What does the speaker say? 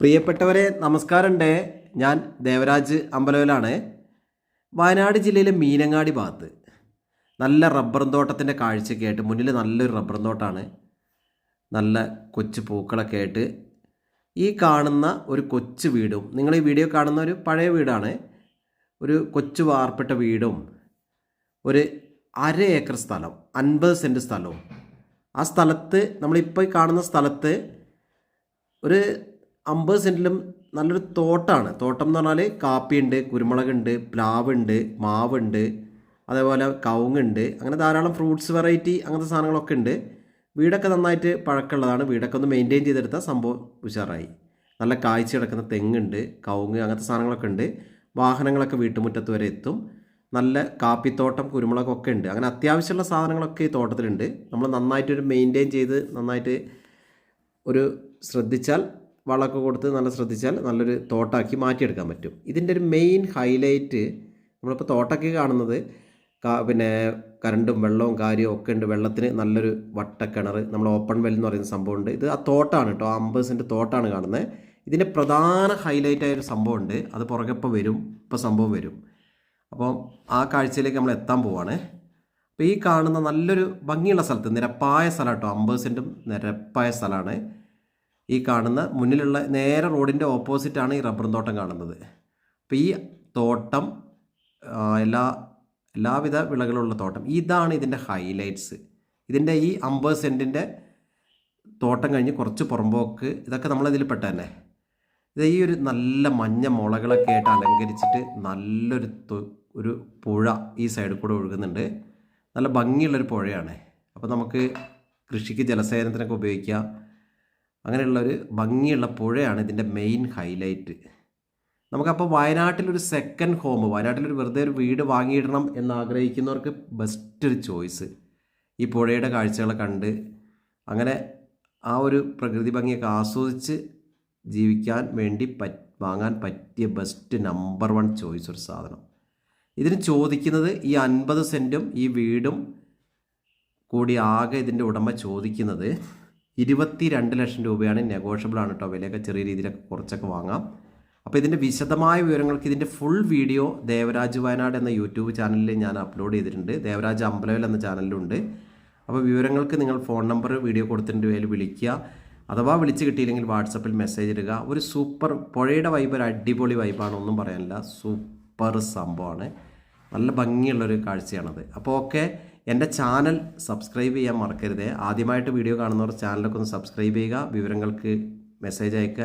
പ്രിയപ്പെട്ടവരെ നമസ്കാരമുണ്ട്. ഞാൻ ദേവരാജ് അമ്പലവിലാണ്. വയനാട് ജില്ലയിലെ മീനങ്ങാടി ഭാഗത്ത് നല്ല റബ്ബർ തോട്ടത്തിൻ്റെ കാഴ്ചയൊക്കെ ആയിട്ട് മുന്നിൽ നല്ലൊരു റബ്ബർ തോട്ടമാണ്. നല്ല കൊച്ചു പൂക്കളൊക്കെ ആയിട്ട് ഈ കാണുന്ന ഒരു കൊച്ചു വീടും, നിങ്ങൾ ഈ വീഡിയോ കാണുന്ന ഒരു പഴയ വീടാണ്. ഒരു കൊച്ചു വാർപ്പിട്ട വീടും ഒരു 1/2 ഏക്കർ സ്ഥലം, 50 സെൻറ്റ് സ്ഥലവും. ആ സ്ഥലത്ത് നമ്മളിപ്പോൾ കാണുന്ന സ്ഥലത്ത് ഒരു 50 സെൻറ്റിലും നല്ലൊരു തോട്ടമാണ്. തോട്ടം എന്ന് പറഞ്ഞാൽ കാപ്പിയുണ്ട്, കുരുമുളകുണ്ട്, പ്ലാവുണ്ട്, മാവുണ്ട്, അതേപോലെ കവുങ്ങുണ്ട്, അങ്ങനെ ധാരാളം ഫ്രൂട്ട്സ് വെറൈറ്റി അങ്ങനത്തെ സാധനങ്ങളൊക്കെ ഉണ്ട്. വീടൊക്കെ നന്നായിട്ട് പഴക്കമുള്ളതാണ്. വീടൊക്കെ ഒന്ന് മെയിൻറ്റെയിൻ ചെയ്തെടുത്താൽ സംഭവം ഉഷാറായി. നല്ല കായ്ച്ച കിടക്കുന്ന തെങ്ങുണ്ട്, കവുങ്ങ്, അങ്ങനത്തെ സാധനങ്ങളൊക്കെ ഉണ്ട്. വാഹനങ്ങളൊക്കെ വീട്ടുമുറ്റത്ത് വരെ എത്തും. നല്ല കാപ്പിത്തോട്ടം, കുരുമുളകൊക്കെ ഉണ്ട്. അങ്ങനെ അത്യാവശ്യമുള്ള സാധനങ്ങളൊക്കെ ഈ തോട്ടത്തിലുണ്ട്. നമ്മൾ നന്നായിട്ടൊരു മെയിൻറ്റെയിൻ ചെയ്ത് നന്നായിട്ട് ഒരു ശ്രദ്ധിച്ചാൽ, വളമൊക്കെ കൊടുത്ത് നല്ല ശ്രദ്ധിച്ചാൽ നല്ലൊരു തോട്ടാക്കി മാറ്റിയെടുക്കാൻ പറ്റും. ഇതിൻ്റെ ഒരു മെയിൻ ഹൈലൈറ്റ്, നമ്മളിപ്പോൾ തോട്ടമൊക്കെ കാണുന്നത് പിന്നെ കറണ്ടും വെള്ളവും കാര്യവും ഒക്കെ ഉണ്ട്. വെള്ളത്തിന് നല്ലൊരു വട്ടക്കിണർ, നമ്മൾ ഓപ്പൺ വെൽ എന്ന് പറയുന്ന സംഭവമുണ്ട്. ഇത് ആ തോട്ടാണ് കേട്ടോ, 50 സെൻറ്റ് തോട്ടാണ് കാണുന്നത്. ഇതിൻ്റെ പ്രധാന ഹൈലൈറ്റായൊരു സംഭവമുണ്ട്. അത് പുറകെ ഇപ്പോൾ വരും, ഇപ്പോൾ സംഭവം വരും. അപ്പോൾ ആ കാഴ്ചയിലേക്ക് നമ്മൾ എത്താൻ പോവാണ്. അപ്പോൾ ഈ കാണുന്ന നല്ലൊരു ഭംഗിയുള്ള സ്ഥലത്ത്, നിരപ്പായ സ്ഥലം കേട്ടോ, 50 സെൻറ്റും നിരപ്പായ സ്ഥലമാണ്. ഈ കാണുന്ന മുന്നിലുള്ള നേരെ റോഡിൻ്റെ ഓപ്പോസിറ്റാണ് ഈ റബ്ബർ തോട്ടം കാണുന്നത്. അപ്പോൾ ഈ തോട്ടം എല്ലാവിധ വിളകളുള്ള തോട്ടം. ഇതാണ് ഇതിൻ്റെ ഹൈലൈറ്റ്സ്. ഇതിൻ്റെ ഈ 50 സെൻറ്റിൻ്റെ തോട്ടം കഴിഞ്ഞ് കുറച്ച് പുറമ്പോക്ക്, ഇതൊക്കെ നമ്മളതിൽ പെട്ട തന്നെ. ഇത് ഈ ഒരു നല്ല മഞ്ഞ മുളകളൊക്കെ ആയിട്ട് അലങ്കരിച്ചിട്ട് ഒരു പുഴ ഈ സൈഡിൽ കൂടെ ഒഴുകുന്നുണ്ട്. നല്ല ഭംഗിയുള്ളൊരു പുഴയാണ്. അപ്പോൾ നമുക്ക് കൃഷിക്ക് ജലസേചനത്തിനൊക്കെ ഉപയോഗിക്കാം. അങ്ങനെയുള്ളൊരു ഭംഗിയുള്ള പുഴയാണ് ഇതിൻ്റെ മെയിൻ ഹൈലൈറ്റ്. നമുക്കപ്പോൾ വയനാട്ടിലൊരു സെക്കൻഡ് ഹോം, വയനാട്ടിലൊരു വെറുതെ ഒരു വീട് വാങ്ങിയിടണം എന്നാഗ്രഹിക്കുന്നവർക്ക് ബെസ്റ്റ് ഒരു ചോയ്സ് ഈ പുഴയുടെ കാഴ്ചകളെ കണ്ട് അങ്ങനെ ആ ഒരു പ്രകൃതി ഭംഗിയൊക്കെ ആസ്വദിച്ച് ജീവിക്കാൻ വേണ്ടി വാങ്ങാൻ പറ്റിയ ബെസ്റ്റ് നമ്പർ 1 ചോയ്സ് ഒരു സാധനം. ഇതിന് ചോദിക്കുന്നത് ഈ 50 സെൻറ്റും ഈ വീടും കൂടി ആകെ ഇതിൻ്റെ ഉടമ ചോദിക്കുന്നത് 22 ലക്ഷം രൂപയാണ്. നെഗോഷ്യബിൾ ആണ് കേട്ടോ. വിലയൊക്കെ ചെറിയ രീതിയിലൊക്കെ കുറച്ചൊക്കെ വാങ്ങാം. അപ്പോൾ ഇതിൻ്റെ വിശദമായ വിവരങ്ങൾക്ക് ഇതിൻ്റെ ഫുൾ വീഡിയോ ദേവരാജ് വയനാട് എന്ന യൂട്യൂബ് ചാനലിൽ ഞാൻ അപ്ലോഡ് ചെയ്തിട്ടുണ്ട്. ദേവരാജ് അമ്പലവിൽ എന്ന ചാനലിലുണ്ട്. അപ്പോൾ വിവരങ്ങൾക്ക് നിങ്ങൾ ഫോൺ നമ്പർ വീഡിയോ കൊടുത്തിട്ടുണ്ട്, അതിൽ വിളിക്കുക. അഥവാ വിളിച്ച് കിട്ടിയില്ലെങ്കിൽ വാട്സപ്പിൽ മെസ്സേജ് ഇടുക. ഒരു സൂപ്പർ പുഴയുടെ വൈബ്, ഒരു അടിപൊളി വൈബാണ്, ഒന്നും പറയാനില്ല. സൂപ്പർ സംഭവമാണ്, നല്ല ഭംഗിയുള്ളൊരു കാഴ്ചയാണത്. അപ്പോൾ ഓക്കെ, എൻ്റെ ചാനൽ സബ്സ്ക്രൈബ് ചെയ്യാൻ മറക്കരുത്. ആദ്യമായിട്ട് വീഡിയോ കാണുന്നവർ ചാനലൊക്കെ ഒന്ന് സബ്സ്ക്രൈബ് ചെയ്യുക. വിവരങ്ങൾക്ക് മെസ്സേജ് അയക്കുക.